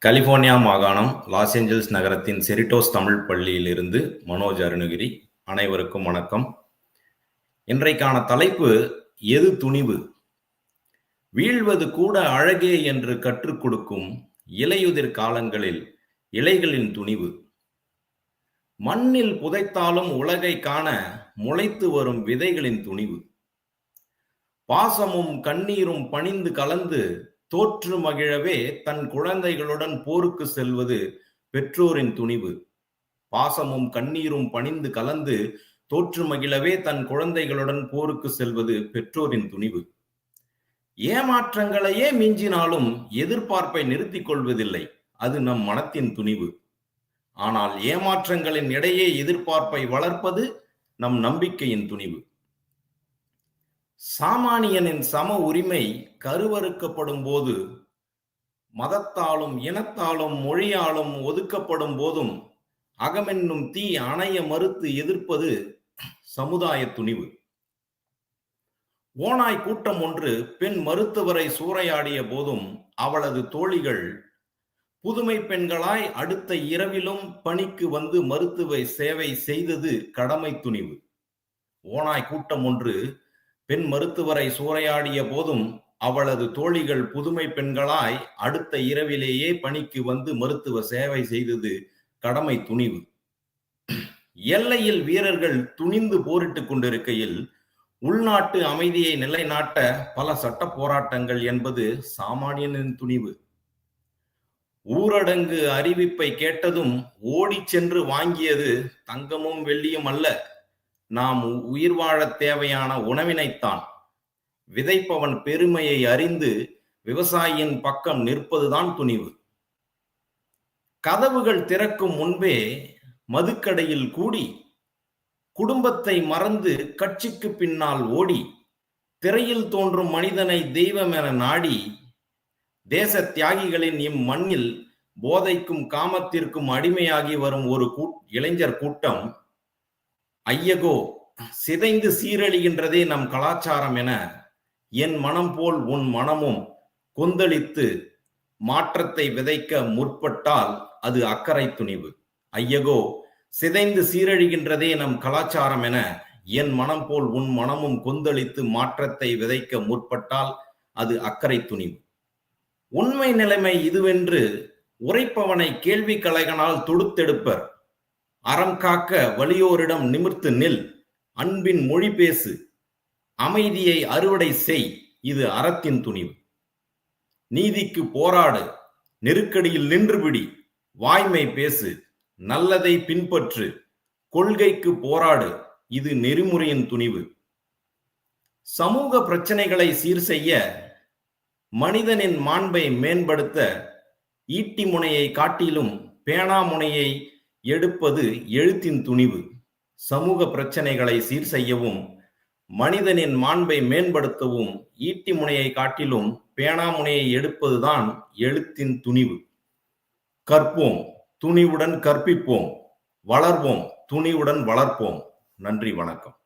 California மாகாணம் Los Angeles நகரத்தின் செரிட்டோஸ் தமிழ் பள்ளியிலிருந்து மனோஜ் அருணகிரி. அனைவருக்கும் வணக்கம். இன்றைக்கான தலைப்பு எது துணிவு? வீழ்வது கூட அழகே என்று கற்றுக் கொடுக்கும் இலையுதிர் காலங்களில் இலைகளின் துணிவு. மண்ணில் புதைத்தாலும் உலகை காண முளைத்து வரும் விதைகளின் துணிவு. பாசமும் கண்ணீரும் பணிந்து கலந்து தோற்று மகிழவே தன் குழந்தைகளுடன் போருக்கு செல்வது பெற்றோரின் துணிவு. பாசமும் கண்ணீரும் பணிந்து கலந்து தோற்று மகிழவே தன் குழந்தைகளுடன் போருக்கு செல்வது பெற்றோரின் துணிவு. ஏமாற்றங்களையே மிஞ்சினாலும் எதிர்பார்ப்பை நிறுத்திக் கொள்வதில்லை, அது நம் மனத்தின் துணிவு. ஆனால் ஏமாற்றங்களின் இடையே எதிர்பார்ப்பை வளர்ப்பது நம் நம்பிக்கையின் துணிவு. சாமானியனின் சம உரிமை கருவறுக்கப்படும் போது, மதத்தாலும் இனத்தாலும் மொழியாலும் ஒதுக்கப்படும் போதும் அகமென்னும் தீ அணைய மறுத்து எதிர்ப்பது சமுதாய துணிவு. ஓநாய் கூட்டம் ஒன்று பெண் மருத்துவரை சூறையாடிய போதும் அவளது தோழிகள் புதுமை பெண்களாய் அடுத்த இரவிலும் பணிக்கு வந்து மருத்துவ சேவை செய்தது கடமை துணிவு. ஓநாய் கூட்டம் ஒன்று பெண் மருத்துவரை சூறையாடிய போதும் அவளது தோழிகள் புதுமை பெண்களாய் அடுத்த இரவிலேயே பணிக்கு வந்து மருத்துவ சேவை செய்தது கடமை துணிவு. எல்லையில் வீரர்கள் துணிந்து போரிட்டுக் கொண்டிருக்கையில் உள்நாட்டு அமைதியை நிலைநாட்ட பல சட்ட போராட்டங்கள் என்பது சாமானியனின் துணிவு. ஊரடங்கு அறிவிப்பை கேட்டதும் ஓடி சென்று வாங்கியது தங்கமும் வெள்ளியும் அல்ல, நாம் உயிர் வாழ தேவையான உணவினைத்தான். விதைப்பவன் பெருமையை அறிந்து விவசாயியின் பக்கம் நிற்பதுதான் துணிவு. கதவுகள் திறக்கும் முன்பே மதுக்கடையில் கூடி, குடும்பத்தை மறந்து கட்சிக்கு பின்னால் ஓடி, திரையில் தோன்றும் மனிதனை தெய்வம் என நாடி, தேச தியாகிகளின் இம்மண்ணில் போதைக்கும் காமத்திற்கும் அடிமையாகி வரும் ஒரு இளைஞர் கூட்டம் ஐயகோ சிதைந்து சீரழிகின்றதே நம் கலாச்சாரம் என என் மனம் போல் உன் மனமும் கொந்தளித்து மாற்றத்தை விதைக்க முற்பட்டால் அது அக்கறை துணிவு. ஐயகோ சிதைந்து சீரழிகின்றதே நம் கலாச்சாரம் என என் மனம் போல் உன் மனமும் கொந்தளித்து மாற்றத்தை விதைக்க முற்பட்டால் அது அக்கறை துணிவு. உண்மை நிலைமை இதுவென்று உரைப்பவனை கேள்வி கலைகளால் தொடுத்தெடுப்பர். அறம் காக்க வலியோரிடம் நிமிர்த்து நில், அன்பின் மொழி பேசு, அமைதியை அறுவடை செய், இது அறத்தின் துணிவு. நீதிக்கு போராடு, நெருக்கடியில் நின்றுபிடி, வாய்மை பேசு, நல்லதை பின்பற்று, கொள்கைக்கு போராடு, இது நெறிமுறையின் துணிவு. சமூக பிரச்சனைகளை சீர் செய்ய, மனிதனின் மாண்பை மேம்படுத்த ஈட்டி முனையை காட்டிலும் பேனா முனையை எடுப்பது எழுத்தின் துணிவு. சமூக பிரச்சனைகளை சீர் செய்யவும், மனிதனின் மாண்பை மேம்படுத்தவும் ஈட்டி முனையை காட்டிலும் பேனா முனையை எடுப்பதுதான் எழுத்தின் துணிவு. கற்போம், துணிவுடன் கற்பிப்போம், வளர்வோம், துணிவுடன் வளர்ப்போம். நன்றி, வணக்கம்.